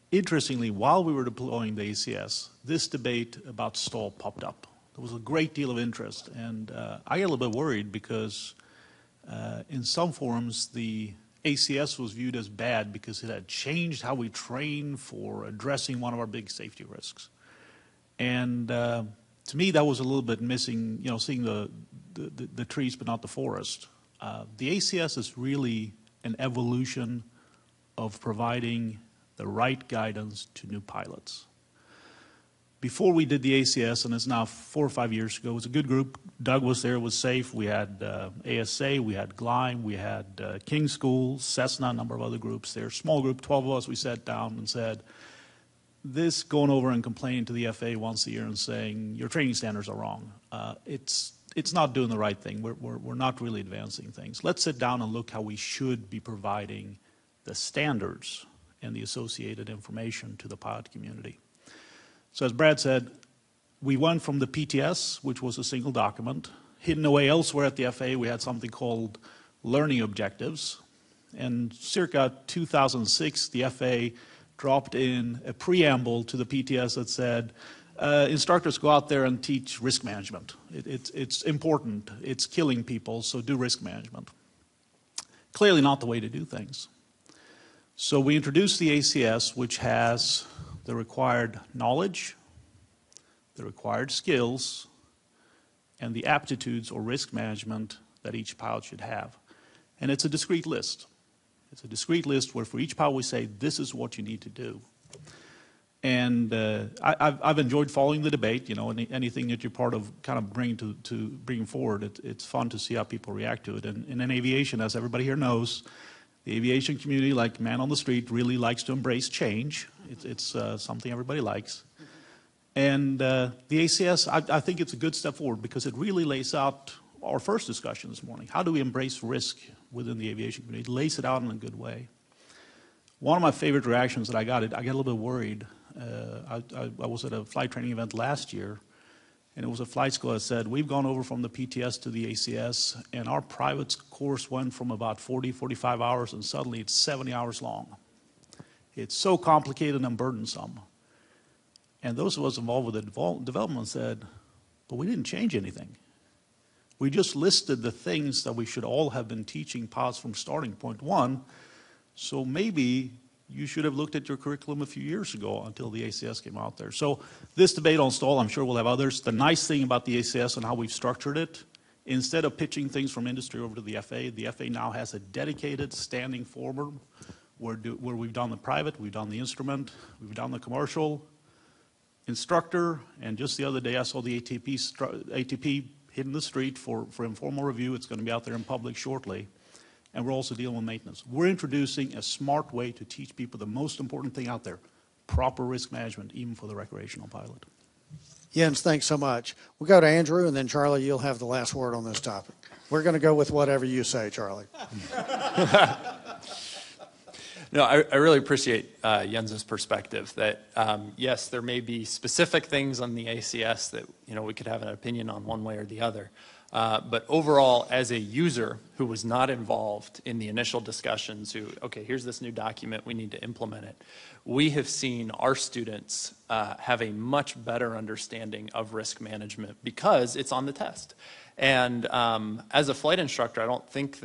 Interestingly, while we were deploying the ACS, this debate about stall popped up. There was a great deal of interest, and I get a little bit worried because in some forums the ACS was viewed as bad because it had changed how we train for addressing one of our big safety risks. And to me, that was a little bit missing, seeing the trees but not the forest. The ACS is really an evolution of providing the right guidance to new pilots. Before we did the ACS, and it's now 4 or 5 years ago, it was a good group. Doug was there, it was safe. We had ASA, we had GLIME, we had King School, Cessna, a number of other groups there. Small group, 12 of us, we sat down and said, this going over and complaining to the FAA once a year and saying, your training standards are wrong. It's not doing the right thing. We're not really advancing things. Let's sit down and look how we should be providing the standards and the associated information to the pilot community. So as Brad said, we went from the PTS, which was a single document. Hidden away elsewhere at the FAA, we had something called learning objectives. And circa 2006, the FAA dropped in a preamble to the PTS that said, instructors go out there and teach risk management. It's important. It's killing people, so do risk management. Clearly not the way to do things. So we introduced the ACS, which has the required knowledge, the required skills, and the aptitudes or risk management that each pilot should have. And it's a discrete list. It's a discrete list where for each pilot we say, this is what you need to do. And I've enjoyed following the debate. Anything that you're part of kind of bringing forward, it's fun to see how people react to it. And in aviation, as everybody here knows, the aviation community, like man on the street, really likes to embrace change. It's something everybody likes. And the ACS, I think it's a good step forward because it really lays out our first discussion this morning. How do we embrace risk within the aviation community? It lays it out in a good way. One of my favorite reactions that I got a little bit worried. I was at a flight training event last year, and it was a flight school that said, we've gone over from the PTS to the ACS, and our private course went from about 40, 45 hours, and suddenly it's 70 hours long. It's so complicated and burdensome. And those of us involved with the development said, but we didn't change anything. We just listed the things that we should all have been teaching pilots from starting point one, so maybe you should have looked at your curriculum a few years ago until the ACS came out there. So this debate on stall, I'm sure we'll have others. The nice thing about the ACS and how we've structured it, instead of pitching things from industry over to the FAA now has a dedicated standing forum where we've done the private, we've done the instrument, we've done the commercial, instructor, and just the other day I saw the ATP hit in the street for informal review. It's going to be out there in public shortly. And we're also dealing with maintenance. We're introducing a smart way to teach people the most important thing out there, proper risk management, even for the recreational pilot. Jens, thanks so much. We'll go to Andrew, and then Charlie, you'll have the last word on this topic. We're going to go with whatever you say, Charlie. No, I really appreciate Jens's perspective that, yes, there may be specific things on the ACS that, we could have an opinion on one way or the other. But overall, as a user who was not involved in the initial discussions, okay, here's this new document, we need to implement it, we have seen our students have a much better understanding of risk management because it's on the test. And as a flight instructor, I don't think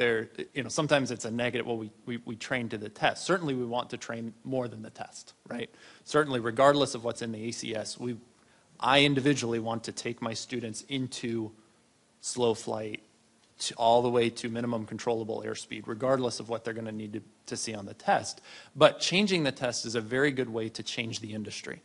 sometimes it's a negative, well, we train to the test. Certainly we want to train more than the test, right? Certainly, regardless of what's in the ACS, I individually want to take my students into slow flight all the way to minimum controllable airspeed, regardless of what they're going to need to see on the test. But changing the test is a very good way to change the industry,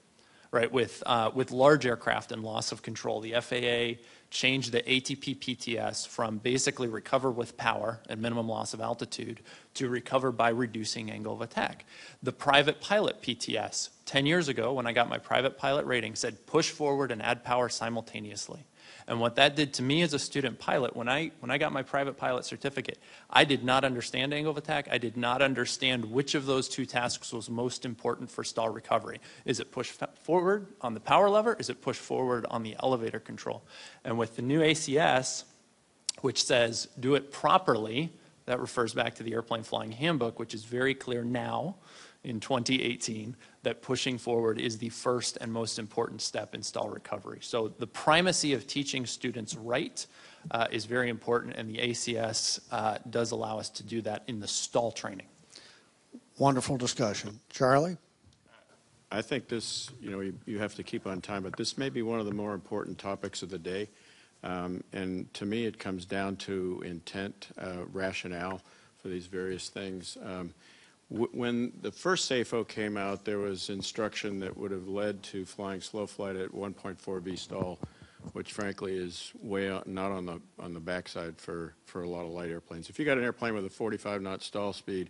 right? With large aircraft and loss of control, the FAA changed the ATP PTS from basically recover with power and minimum loss of altitude to recover by reducing angle of attack. The private pilot PTS, 10 years ago when I got my private pilot rating, said push forward and add power simultaneously. And what that did to me as a student pilot, when I got my private pilot certificate, I did not understand angle of attack. I did not understand which of those two tasks was most important for stall recovery. Is it push forward on the power lever? Is it push forward on the elevator control? And with the new ACS, which says do it properly, that refers back to the Airplane Flying Handbook, which is very clear now in 2018 that pushing forward is the first and most important step in stall recovery. So the primacy of teaching students right is very important, and the ACS does allow us to do that in the stall training. Wonderful discussion. Charlie? I think this, you have to keep on time, but this may be one of the more important topics of the day. And to me, it comes down to intent, rationale for these various things. When the first SAFO came out, there was instruction that would have led to flying slow flight at 1.4 V-stall, which frankly is way out, not on the backside for a lot of light airplanes. If you got an airplane with a 45 knot stall speed,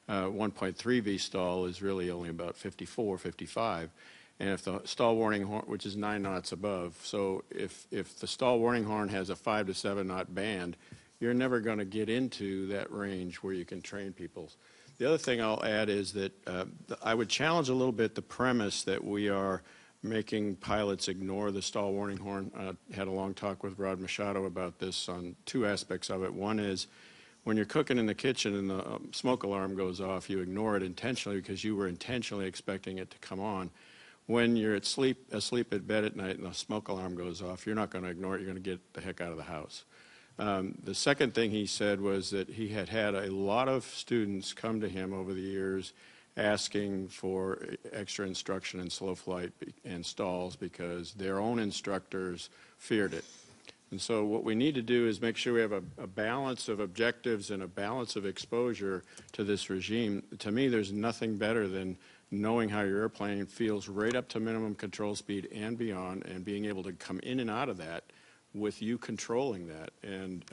1.3 V-stall is really only about 54, 55. And if the stall warning horn, which is 9 knots above, so if the stall warning horn has a 5 to 7 knot band, you're never going to get into that range where you can train people. The other thing I'll add is that I would challenge a little bit the premise that we are making pilots ignore the stall warning horn. I had a long talk with Rod Machado about this on two aspects of it. One is when you're cooking in the kitchen and the smoke alarm goes off, you ignore it intentionally because you were intentionally expecting it to come on. When you're asleep at bed at night and the smoke alarm goes off, you're not going to ignore it. You're going to get the heck out of the house. The second thing he said was that he had a lot of students come to him over the years asking for extra instruction in slow flight and stalls because their own instructors feared it. And so what we need to do is make sure we have a balance of objectives and a balance of exposure to this regime. To me, there's nothing better than knowing how your airplane feels right up to minimum control speed and beyond, and being able to come in and out of that with you controlling that. And,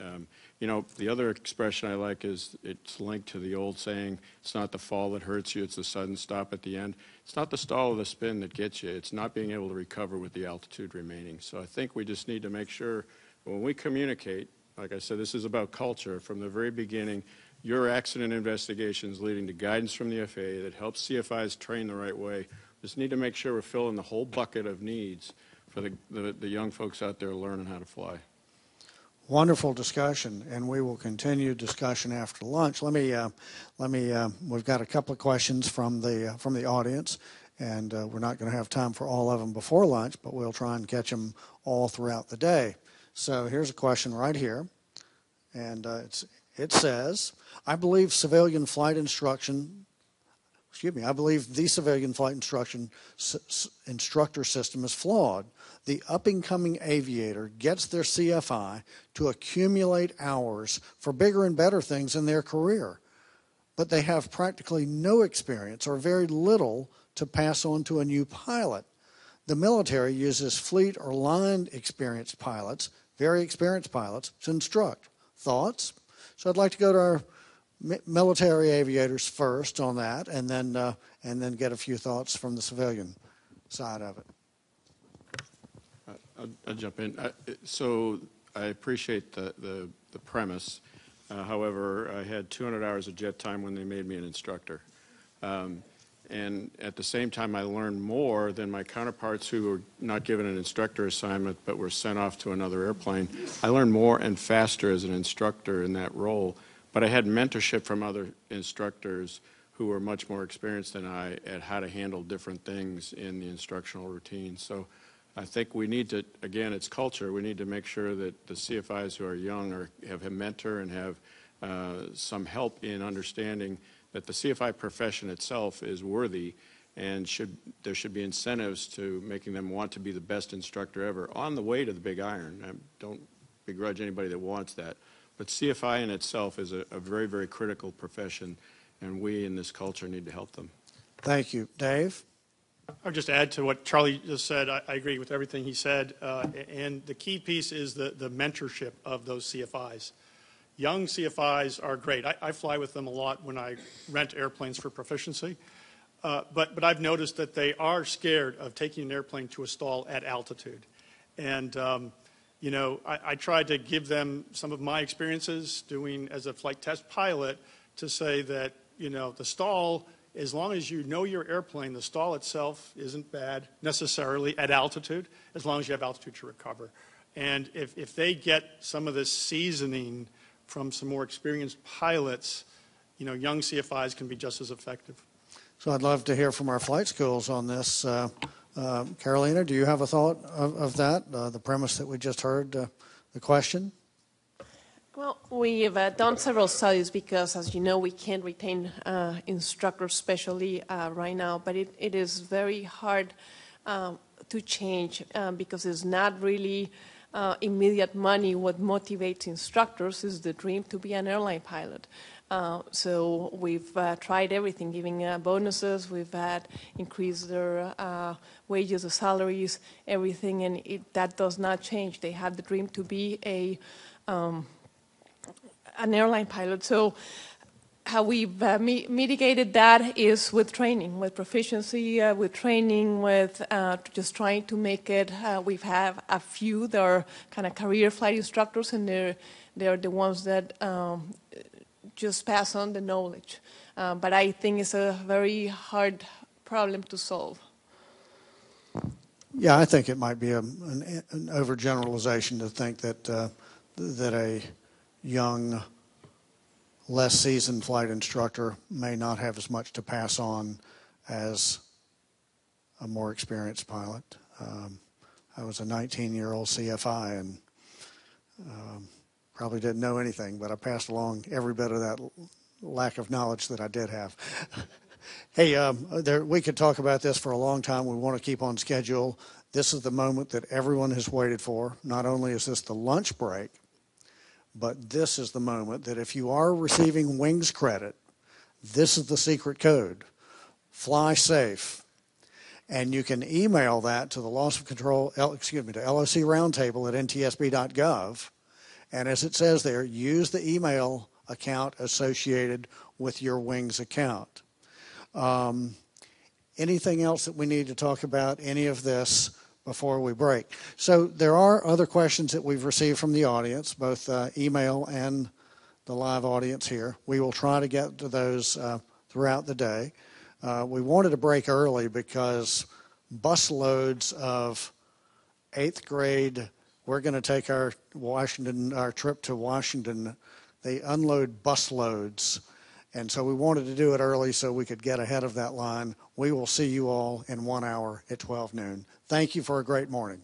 the other expression I like is it's linked to the old saying, it's not the fall that hurts you, it's the sudden stop at the end. It's not the stall or the spin that gets you. It's not being able to recover with the altitude remaining. So I think we just need to make sure when we communicate, like I said, this is about culture. From the very beginning, your accident investigations leading to guidance from the FAA that helps CFIs train the right way. Just need to make sure we're filling the whole bucket of needs for the young folks out there learning how to fly. Wonderful discussion, and we will continue discussion after lunch. We've got a couple of questions from the audience, and we're not going to have time for all of them before lunch, but we'll try and catch them all throughout the day. So here's a question right here, and it says, I believe the civilian flight instructor system is flawed. The up-and-coming aviator gets their CFI to accumulate hours for bigger and better things in their career, but they have practically no experience or very little to pass on to a new pilot. The military uses fleet or line experienced pilots, very experienced pilots, to instruct. Thoughts? So I'd like to go to our military aviators first on that, and then get a few thoughts from the civilian side of it. I'll jump in. So I appreciate the premise. However, I had 200 hours of jet time when they made me an instructor. and at the same time, I learned more than my counterparts who were not given an instructor assignment but were sent off to another airplane. I learned more and faster as an instructor in that role, but I had mentorship from other instructors who were much more experienced than I at how to handle different things in the instructional routine. So I think we need to, again, it's culture. We need to make sure that the CFIs who are young have a mentor and have some help in understanding that the CFI profession itself is worthy, and there should be incentives to making them want to be the best instructor ever on the way to the big iron. I don't begrudge anybody that wants that. But CFI in itself is a very, very critical profession, and we in this culture need to help them. Thank you. Dave? I'll just add to what Charlie just said. I agree with everything he said. And the key piece is the mentorship of those CFIs. Young CFIs are great. I fly with them a lot when I rent airplanes for proficiency. But I've noticed that they are scared of taking an airplane to a stall at altitude. And, you know, I tried to give them some of my experiences doing as a flight test pilot to say that, you know, the stall, as long as you know your airplane, the stall itself isn't bad necessarily at altitude, as long as you have altitude to recover. And if they get some of this seasoning from some more experienced pilots, you know, young CFIs can be just as effective. So I'd love to hear from our flight schools on this. Carolina, do you have a thought of that, the premise that we just heard, the question? Well, we've done several studies because, as you know, we can't retain instructors, especially right now, but it is very hard to change because it's not really immediate money. What motivates instructors is the dream to be an airline pilot. So we've tried everything, giving bonuses, we've had increased their wages, the salaries, everything, and that does not change. They have the dream to be an airline pilot. So how we've mitigated that is with training, with proficiency, with training, with just trying to make it. We've had a few that are kind of career flight instructors, and they're the ones that just pass on the knowledge. But I think it's a very hard problem to solve. Yeah, I think it might be an overgeneralization to think that that a young, less seasoned flight instructor may not have as much to pass on as a more experienced pilot. I was a 19-year-old CFI and probably didn't know anything, but I passed along every bit of that lack of knowledge that I did have. Hey, we could talk about this for a long time. We want to keep on schedule. This is the moment that everyone has waited for. Not only is this the lunch break, but this is the moment that if you are receiving wings credit, this is the secret code. Fly safe. And you can email that to the loss of control, to LOC roundtable at ntsb.gov. And as it says there, use the email account associated with your wings account. Anything else that we need to talk about, any of this, before we break? So there are other questions that we've received from the audience, both email and the live audience here. We will try to get to those throughout the day. We wanted to break early because busloads of 8th grade, we're going to take our trip to Washington. They unload busloads. And so we wanted to do it early so we could get ahead of that line. We will see you all in 1 hour at 12 noon. Thank you for a great morning.